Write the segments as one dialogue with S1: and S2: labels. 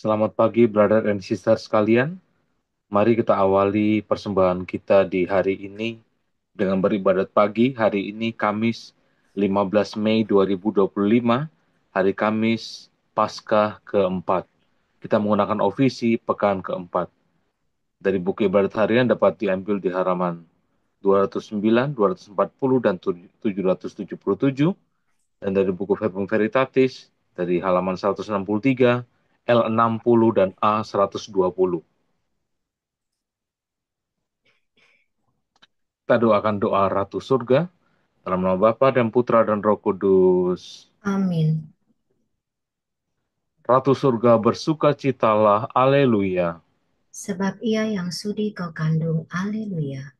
S1: Selamat pagi, brother and sister sekalian. Mari kita awali persembahan kita di hari ini dengan beribadat pagi. Hari ini Kamis 15 Mei 2025, hari Kamis Paskah keempat. Kita menggunakan ofisi pekan keempat. Dari buku ibadat harian dapat diambil di halaman 209, 240, dan 777. Dan dari buku Verbum Veritatis dari halaman 163, L60 dan A120. Kita doakan doa Ratu Surga dalam nama Bapa dan Putra dan Roh Kudus.
S2: Amin.
S1: Ratu Surga bersukacitalah, Haleluya.
S2: Sebab ia yang sudi kau kandung, haleluya.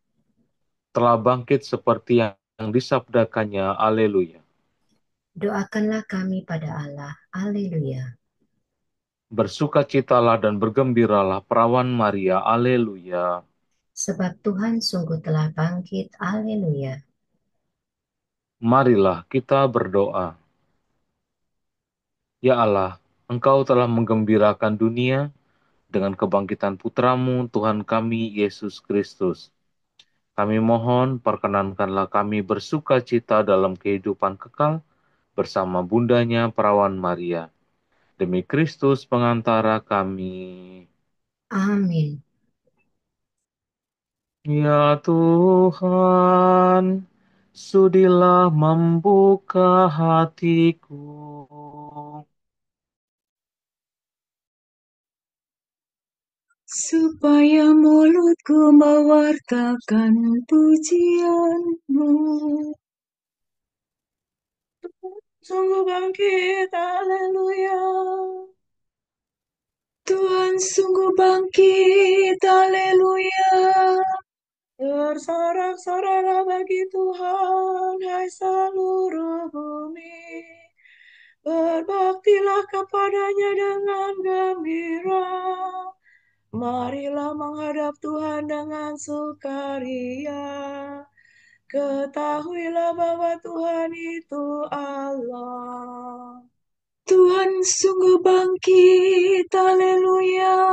S1: Telah bangkit seperti yang disabdakannya, Haleluya.
S2: Doakanlah kami pada Allah, haleluya.
S1: Bersukacitalah dan bergembiralah perawan Maria, Haleluya.
S2: Sebab Tuhan sungguh telah bangkit, haleluya.
S1: Marilah kita berdoa. Ya Allah, Engkau telah menggembirakan dunia dengan kebangkitan putramu, Tuhan kami, Yesus Kristus. Kami mohon, perkenankanlah kami bersuka cita dalam kehidupan kekal bersama bundanya Perawan Maria. Demi Kristus pengantara kami.
S2: Amin.
S1: Ya Tuhan, sudilah membuka hatiku.
S3: Supaya mulutku mewartakan pujianmu. Sungguh bangkit, haleluya. Tuhan sungguh bangkit, haleluya. Bersorak-soraklah bagi Tuhan, hai seluruh bumi. Berbaktilah kepadanya dengan gembira. Marilah menghadap Tuhan dengan sukaria. Ketahuilah bahwa Tuhan itu Allah. Tuhan sungguh bangkit, haleluya.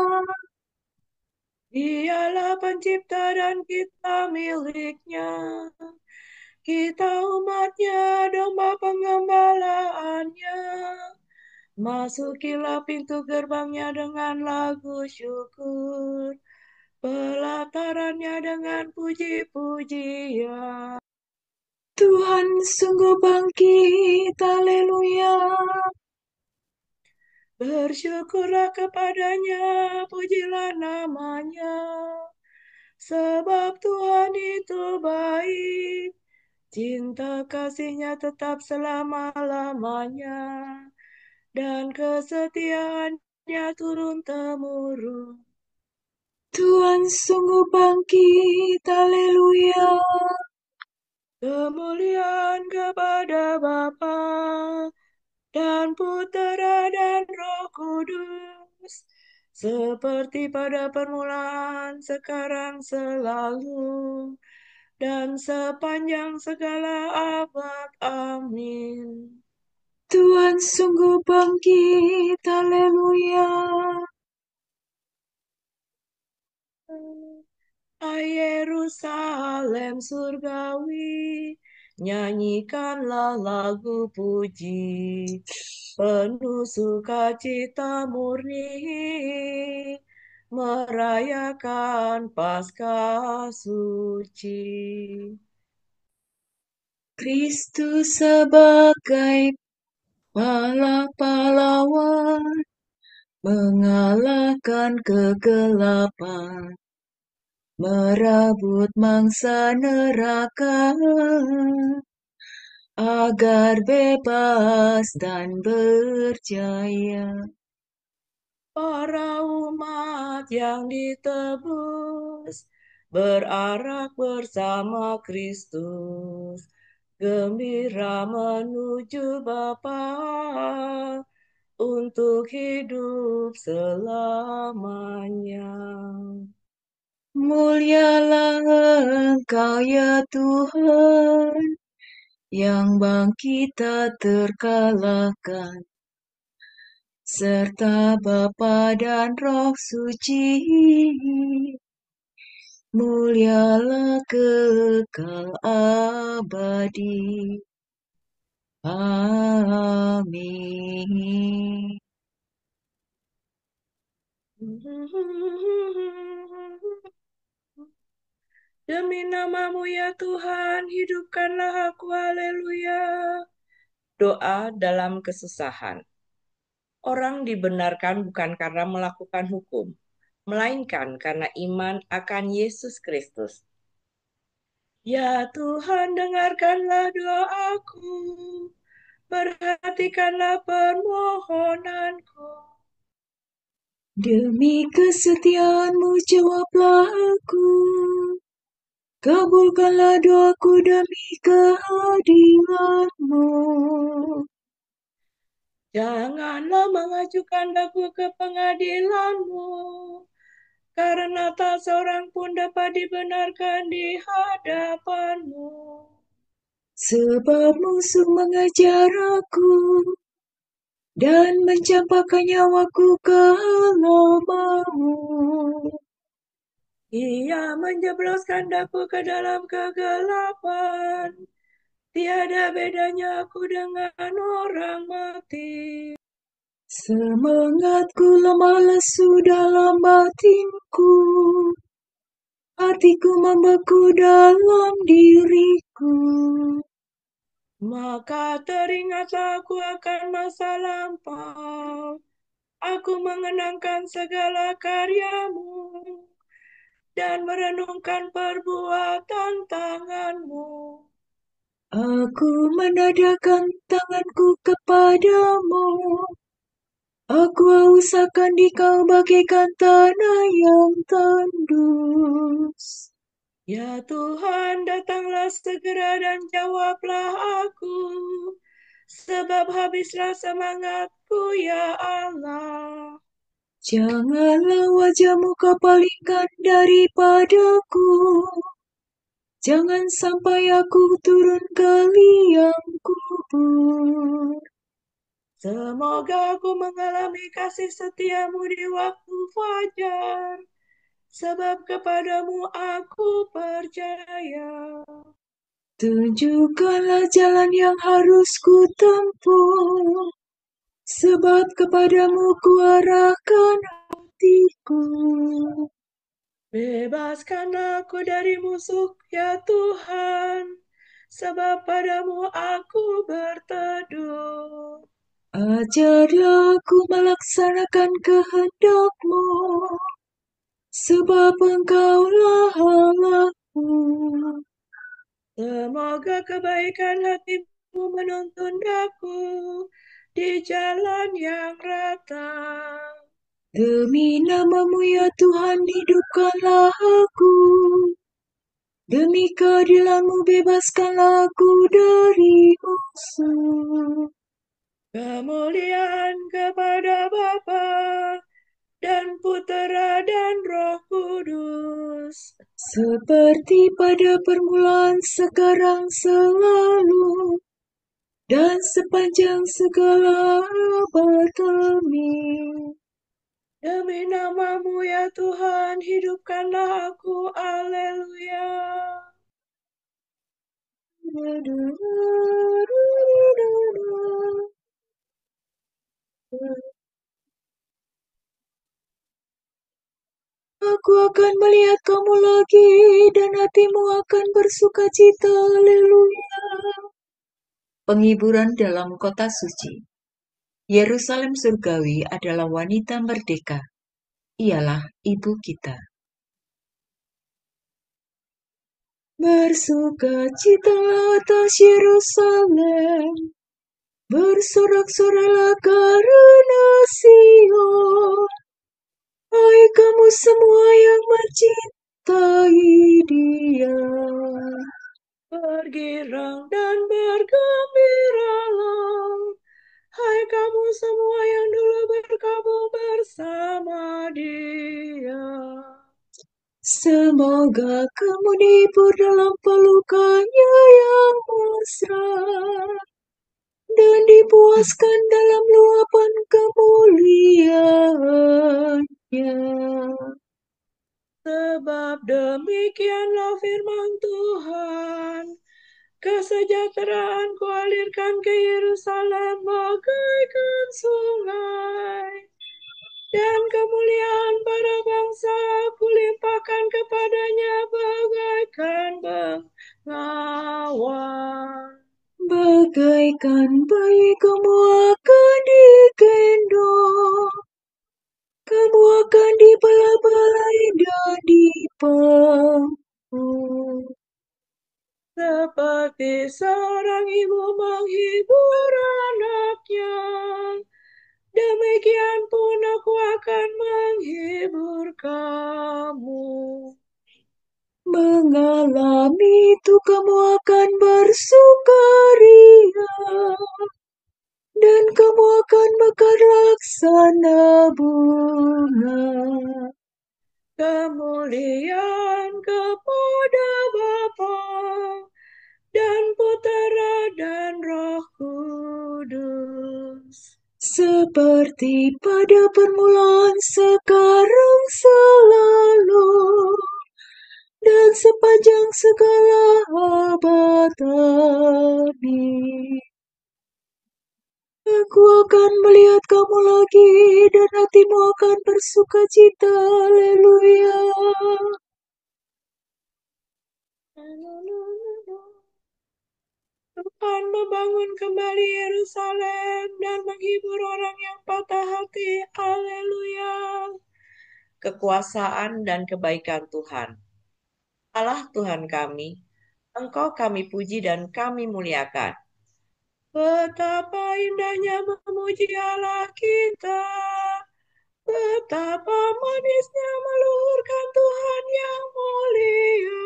S3: Dialah pencipta dan kita miliknya. Kita umatnya, domba pengembalaannya. Masukilah pintu gerbangnya dengan lagu syukur. Pelatarannya dengan puji-pujian. Tuhan sungguh bangkit, haleluya. Bersyukurlah kepadanya, pujilah namanya. Sebab Tuhan itu baik, cinta kasihnya tetap selama-lamanya, dan kesetiaannya turun-temurun. Tuhan sungguh bangkit, haleluya. Kemuliaan kepada Bapa dan Putera dan Roh Kudus, seperti pada permulaan, sekarang, selalu, dan sepanjang segala abad. Amin. Tuhan sungguh bangkit, haleluya. Hai Yerusalem surgawi, nyanyikanlah lagu puji, penuh sukacita murni, merayakan Paskah suci. Kristus sebagai pahlawan mengalahkan kegelapan, merebut mangsa neraka, agar bebas dan berjaya. Para umat yang ditebus berarak bersama Kristus, gembira menuju Bapa untuk hidup selamanya. Mulialah Engkau ya Tuhan, yang bangkit tak terkalahkan, serta Bapa dan Roh Suci, mulialah kekal abadi. Amin. Demi nama-Mu ya Tuhan, hidupkanlah aku, haleluya. Doa dalam kesusahan. Orang dibenarkan bukan karena melakukan hukum, melainkan karena iman akan Yesus Kristus. Ya Tuhan, dengarkanlah doaku, perhatikanlah permohonanku. Demi kesetiaan-Mu jawablah aku, kabulkanlah doaku demi keadilan-Mu. Janganlah mengajukan aku ke pengadilan-Mu, karena tak seorang pun dapat dibenarkan di hadapan-Mu. Sebab musuh mengejar aku dan mencampakkan nyawaku ke lubang-Mu. Ia menjebloskan daku ke dalam kegelapan. Tiada bedanya aku dengan orang mati. Semangatku lemah lesu dalam batinku. Hatiku membeku dalam diriku. Maka teringatlah aku akan masa lampau. Aku mengenangkan segala karya-Mu dan merenungkan perbuatan tangan-Mu. Aku menadahkan tanganku kepadamu. Aku haus akan Dikau bagaikan tanah yang tandus. Ya Tuhan, datanglah segera dan jawablah aku, sebab habislah semangatku, ya Allah. Janganlah wajah-Mu Kau palingkan daripadaku. Jangan sampai aku turun ke liang kubur. Semoga aku mengalami kasih setia-Mu di waktu fajar, sebab kepadamu aku percaya. Tunjukkanlah jalan yang harus ku tempuh, sebab kepadamu ku arahkan hatiku. Bebaskanlah aku dari musuh, ya Tuhan, sebab padamu aku berteduh. Ajarlah aku melaksanakan kehendak-Mu, sebab Engkaulah Allahku. Semoga kebaikan hati-Mu menuntun aku di jalan yang rata. Demi nama-Mu ya Tuhan, hidupkanlah aku. Demi keadilan-Mu bebaskanlah aku dari musuh. Kemuliaan kepada Bapa dan Putera dan Roh Kudus, seperti pada permulaan, sekarang, selalu, dan sepanjang segala abad. Amin. Demi nama-Mu ya Tuhan, hidupkanlah aku. Haleluya. Aku akan melihat Kamu lagi, dan hatimu akan bersukacita. Haleluya. Penghiburan dalam kota suci. Yerusalem surgawi adalah wanita merdeka. Ialah ibu kita. Bersukacitalah atas Yerusalem. Bersorak-soraklah karena Sion. Hai kamu semua yang mencintai Dia, bergirang dan bergembiralah. Hai kamu semua yang dulu berkabung bersama Dia. Semoga kamu dihibur dalam pelukannya yang mesra, dan di dipuaskan dalam luapan kemuliaan-Nya.
S4: Sebab demikianlah firman Tuhan, kesejahteraan kualirkan ke Yerusalem bagaikan sungai, dan kemuliaan para bangsa kulimpahkan kepadanya bagaikan bengawan.
S3: Bagaikan bayi kamu akan digendong, kamu akan dibela-belai dan dipeluk.
S4: Seperti seorang ibu menghibur anaknya, demikian pun aku akan menghibur kamu.
S3: Mengalami itu kamu akan bersukaria, dan kamu akan mekar laksana bunga.
S4: Kemuliaan kepada Bapa dan Putera dan Roh Kudus.
S3: Seperti pada permulaan, sekarang, selalu, dan sepanjang segala abad. Amin. Aku akan melihat kamu lagi, dan hatimu akan bersuka cita. Haleluya.
S4: Tuhan membangun kembali Yerusalem dan menghibur orang yang patah hati. Haleluya. Kekuasaan dan kebaikan Tuhan. Allah Tuhan kami, Engkau kami puji dan kami muliakan. Betapa indahnya memuji Allah kita. Betapa manisnya meluhurkan Tuhan yang mulia.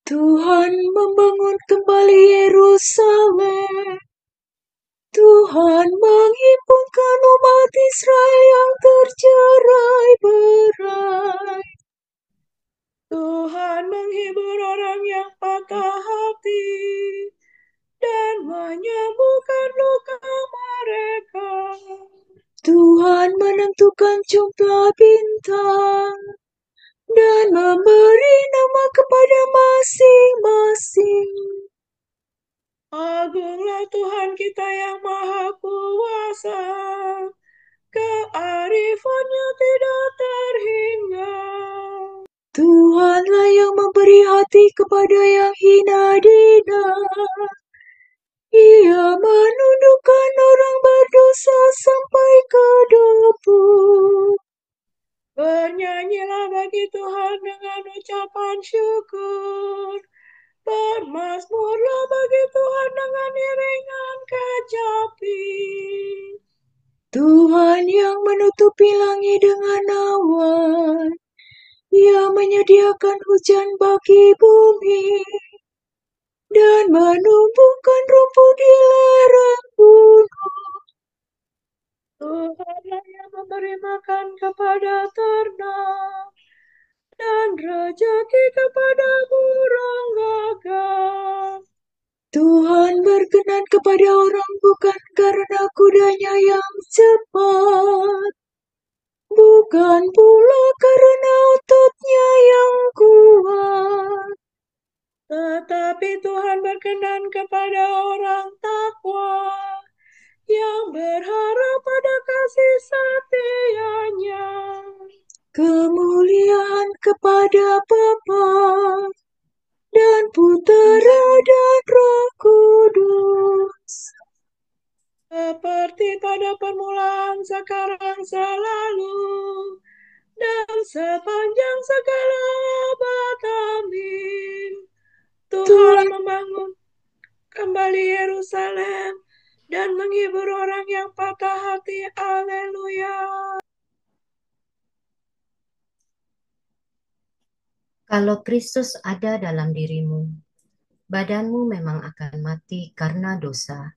S3: Tuhan membangun kembali Yerusalem. Tuhan menghimpunkan umat Israel yang tercerai-berai.
S4: Tuhan menghibur orang yang patah hati dan menyembuhkan luka mereka.
S3: Tuhan menentukan jumlah bintang dan memberi nama kepada masing-masing.
S4: Agunglah Tuhan kita yang maha kuasa, kearifannya tidak terhingga.
S3: Tuhanlah yang memberi hati kepada yang hina dinas. Ia menundukkan orang berdosa sampai ke debur.
S4: Bernyanyilah bagi Tuhan dengan ucapan syukur. Bermazmurlah bagi Tuhan dengan iringan kecapi.
S3: Tuhan yang menutupi langit dengan awan. Ia menyediakan hujan bagi bumi dan menumbuhkan rumput di lereng gunung.
S4: Tuhanlah yang memberi makan kepada ternak dan rezeki kepada burung gagak.
S3: Tuhan berkenan kepada orang bukan karena kudanya yang cepat, bukan pula karena ototnya yang kuat.
S4: Tetapi Tuhan berkenan kepada orang takwa yang berharap pada kasih setia-Nya.
S3: Kemuliaan kepada Bapa dan Putera dan Roh Kudus.
S4: Seperti pada permulaan, sekarang, selalu, dan sepanjang segala abad. Amin. Tuhan membangun kembali Yerusalem dan menghibur orang yang patah hati. Haleluya.
S2: Kalau Kristus ada dalam dirimu, badanmu memang akan mati karena dosa,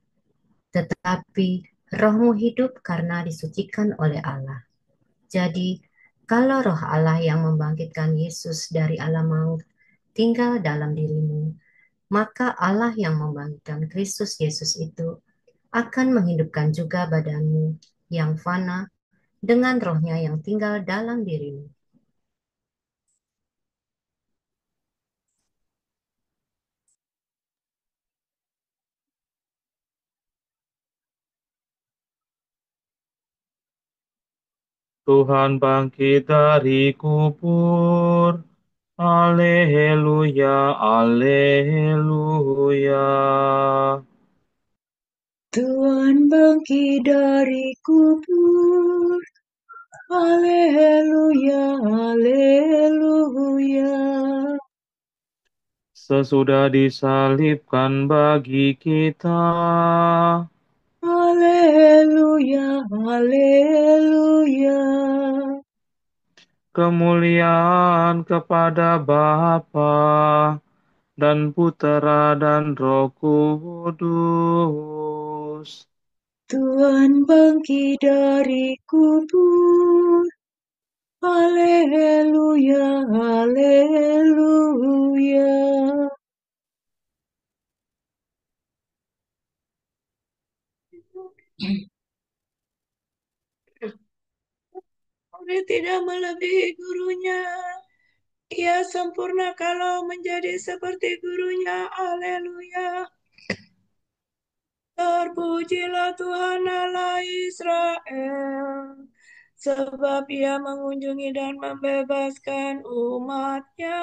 S2: tetapi rohmu hidup karena disucikan oleh Allah. Jadi, kalau roh Allah yang membangkitkan Yesus dari alam maut tinggal dalam dirimu, maka Allah yang membangkitkan Kristus Yesus itu akan menghidupkan juga badanmu yang fana dengan rohnya yang tinggal dalam dirimu.
S1: Tuhan bangkit dari kubur. Haleluya, haleluya.
S3: Tuhan bangkit dari kubur. Haleluya, haleluya.
S1: Sesudah disalibkan bagi kita.
S3: Haleluya, haleluya.
S1: Kemuliaan kepada Bapa dan Putera dan Roh Kudus.
S3: Tuhan bangkit dari kubur. Haleluya, haleluya.
S4: Murid tidak melebihi gurunya. Ia sempurna kalau menjadi seperti gurunya. Haleluya. Terpujilah Tuhan Allah Israel, sebab ia mengunjungi dan membebaskan umatnya.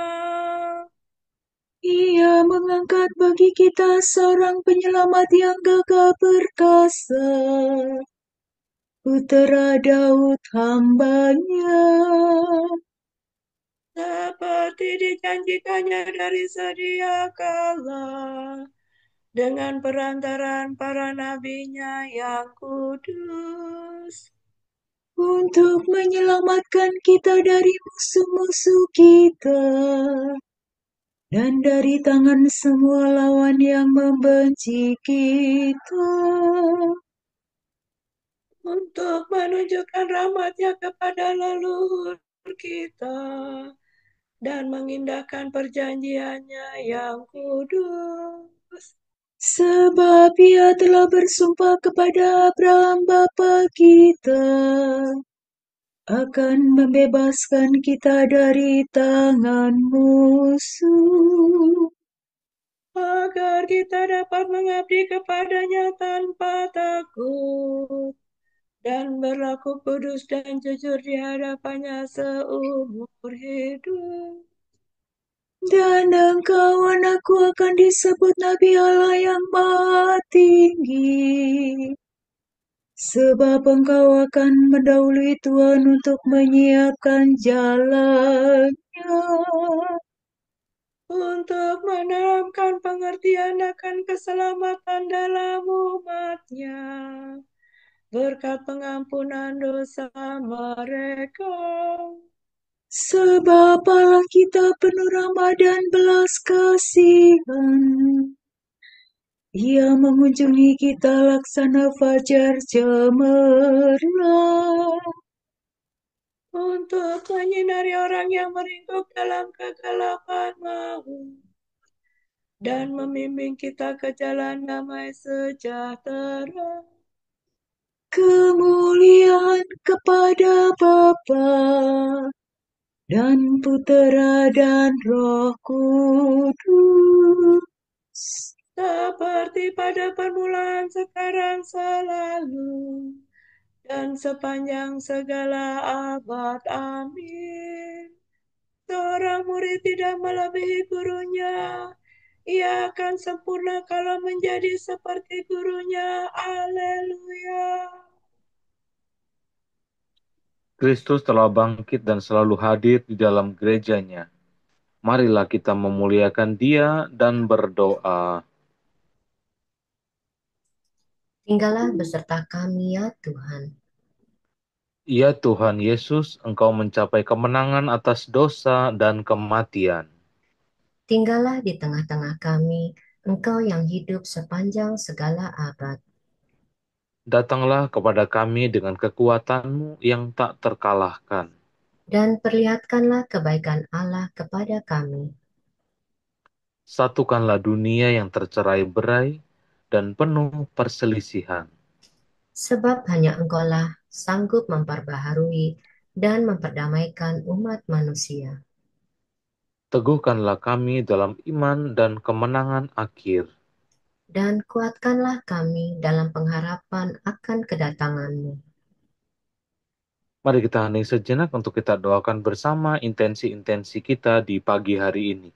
S3: Ia mengangkat bagi kita seorang penyelamat yang gagah perkasa, Putera Daud hambanya.
S4: Seperti dijanjikannya dari sedia kala, dengan perantaraan para nabinya yang kudus.
S3: Untuk menyelamatkan kita dari musuh-musuh kita, dan dari tangan semua lawan yang membenci kita.
S4: Untuk menunjukkan rahmatnya kepada leluhur kita dan mengindahkan perjanjiannya yang kudus.
S3: Sebab ia telah bersumpah kepada Abraham bapa kita akan membebaskan kita dari tangan musuh,
S4: Agar kita dapat mengabdi kepadanya tanpa takut dan berlaku kudus dan jujur di hadapannya seumur hidup.
S3: dan engkau anakku akan disebut Nabi Allah yang Maha Tinggi. Sebab engkau akan mendahului Tuhan untuk menyiapkan jalannya,
S4: Untuk menanamkan pengertian akan keselamatan dalam umatnya, berkat pengampunan dosa mereka.
S3: sebab Allah kita penuh rahmat dan belas kasihan. Ia mengunjungi kita laksana fajar cemerlang,
S4: Untuk menyinari orang yang meringkuk dalam kegelapan maut, dan membimbing kita ke jalan damai sejahtera.
S3: kemuliaan kepada Bapa dan Putera dan Roh Kudus.
S4: Seperti pada permulaan, sekarang, selalu, dan sepanjang segala abad. Amin. Seorang murid tidak melebihi gurunya. Ia akan sempurna kalau menjadi seperti gurunya. Haleluya.
S1: Kristus telah bangkit dan selalu hadir di dalam gerejanya. Marilah kita memuliakan Dia dan berdoa.
S2: Tinggallah beserta kami ya Tuhan.
S1: Ya Tuhan Yesus, Engkau mencapai kemenangan atas dosa dan kematian.
S2: Tinggallah di tengah-tengah kami, Engkau yang hidup sepanjang segala abad.
S1: Datanglah kepada kami dengan kekuatan-Mu yang tak terkalahkan.
S2: Dan perlihatkanlah kebaikan Allah kepada kami.
S1: Satukanlah dunia yang tercerai-berai dan penuh perselisihan.
S2: Sebab hanya Engkaulah sanggup memperbaharui dan memperdamaikan umat manusia.
S1: Teguhkanlah kami dalam iman dan kemenangan akhir.
S2: Dan kuatkanlah kami dalam pengharapan akan kedatangan-Mu.
S1: Mari kita hening sejenak untuk kita doakan bersama intensi-intensi kita di pagi hari ini.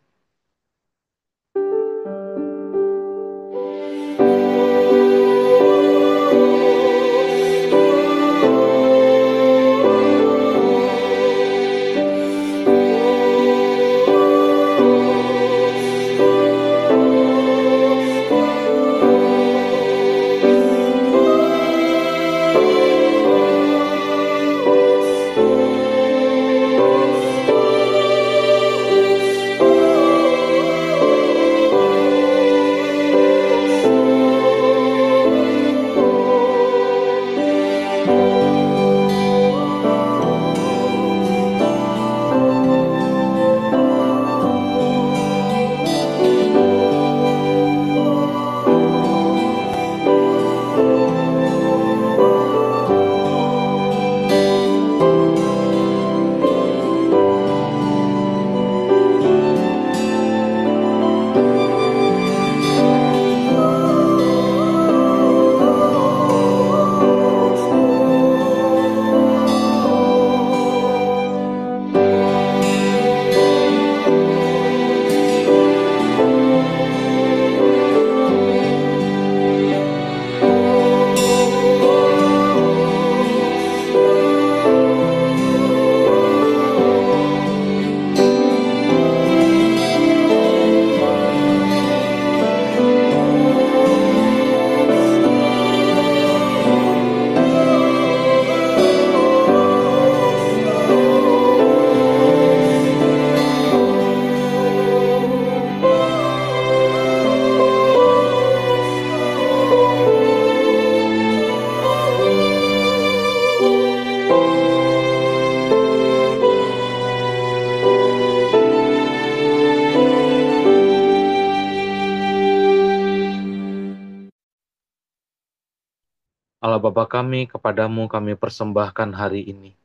S1: Allah Bapa kami, kepadamu kami persembahkan hari ini.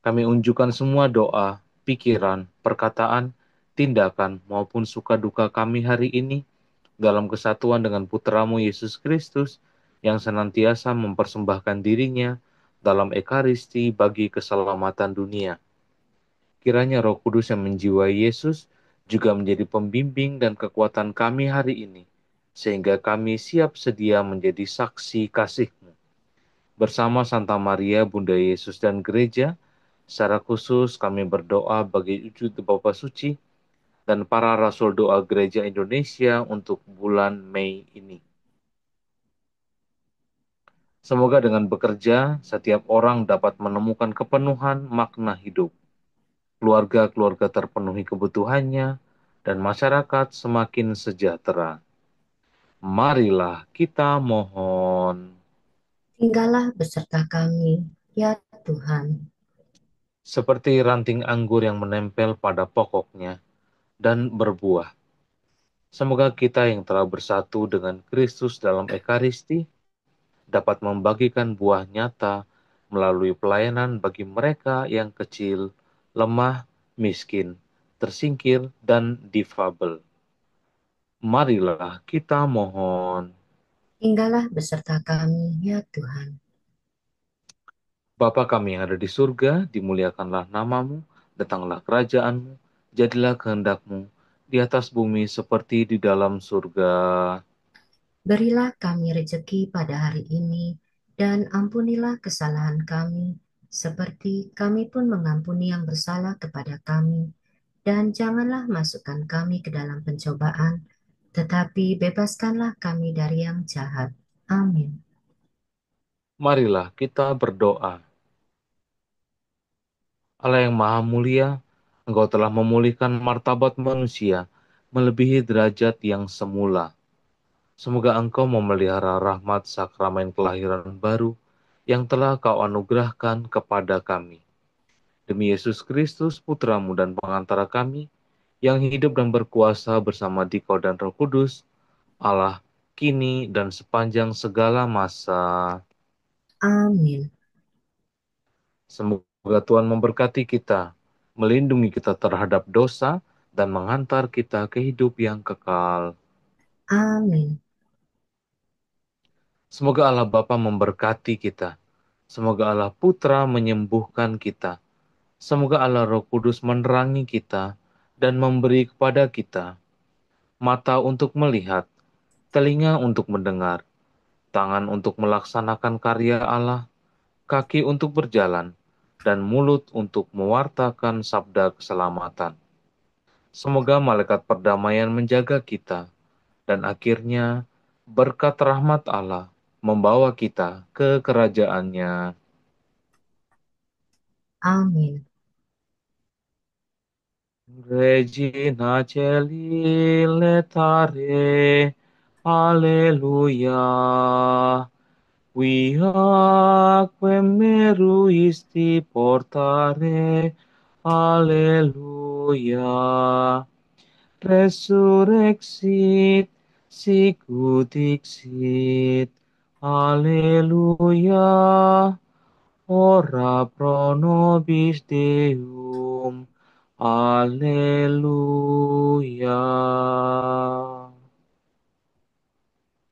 S1: Kami unjukkan semua doa, pikiran, perkataan, tindakan, maupun suka duka kami hari ini dalam kesatuan dengan Putramu Yesus Kristus yang senantiasa mempersembahkan dirinya dalam Ekaristi bagi keselamatan dunia. Kiranya Roh Kudus yang menjiwai Yesus juga menjadi pembimbing dan kekuatan kami hari ini, sehingga kami siap sedia menjadi saksi kasih-Mu. Bersama Santa Maria, Bunda Yesus dan Gereja, secara khusus kami berdoa bagi wujud Bapa Suci dan para Rasul Doa Gereja Indonesia untuk bulan Mei ini. Semoga dengan bekerja, setiap orang dapat menemukan kepenuhan makna hidup. Keluarga-keluarga terpenuhi kebutuhannya, dan masyarakat semakin sejahtera. Marilah kita mohon.
S2: Tinggallah beserta kami, ya Tuhan.
S1: Seperti ranting anggur yang menempel pada pokoknya dan berbuah. Semoga kita yang telah bersatu dengan Kristus dalam Ekaristi dapat membagikan buah nyata melalui pelayanan bagi mereka yang kecil, lemah, miskin, tersingkir, dan difabel. Marilah kita mohon.
S2: Tinggallah beserta kami, ya Tuhan.
S1: Bapa kami yang ada di surga, dimuliakanlah namamu, datanglah kerajaanmu, jadilah kehendakmu, di atas bumi seperti di dalam surga.
S2: Berilah kami rejeki pada hari ini, dan ampunilah kesalahan kami, seperti kami pun mengampuni yang bersalah kepada kami. Dan janganlah masukkan kami ke dalam pencobaan, tetapi bebaskanlah kami dari yang jahat. Amin.
S1: Marilah kita berdoa. Allah yang maha mulia, Engkau telah memulihkan martabat manusia, melebihi derajat yang semula. Semoga Engkau memelihara rahmat sakramen kelahiran baru yang telah Kau anugerahkan kepada kami. Demi Yesus Kristus, Putramu dan pengantara kami, yang hidup dan berkuasa bersama Dikau dan Roh Kudus, Allah kini dan sepanjang segala masa.
S2: Amin.
S1: Semoga Tuhan memberkati kita, melindungi kita terhadap dosa, dan menghantar kita ke hidup yang kekal.
S2: Amin.
S1: Semoga Allah Bapa memberkati kita. Semoga Allah Putra menyembuhkan kita. Semoga Allah Roh Kudus menerangi kita dan memberi kepada kita mata untuk melihat, telinga untuk mendengar, tangan untuk melaksanakan karya Allah, kaki untuk berjalan, dan mulut untuk mewartakan sabda keselamatan. Semoga malaikat perdamaian menjaga kita, dan akhirnya berkat rahmat Allah membawa kita ke kerajaannya.
S2: Amin.
S1: Regina Celi letare, Alleluia. Viaque meruisti portare, Alleluia. Resurrexit, sicut dixit, Alleluia. Ora pro nobis Deum, Alleluia.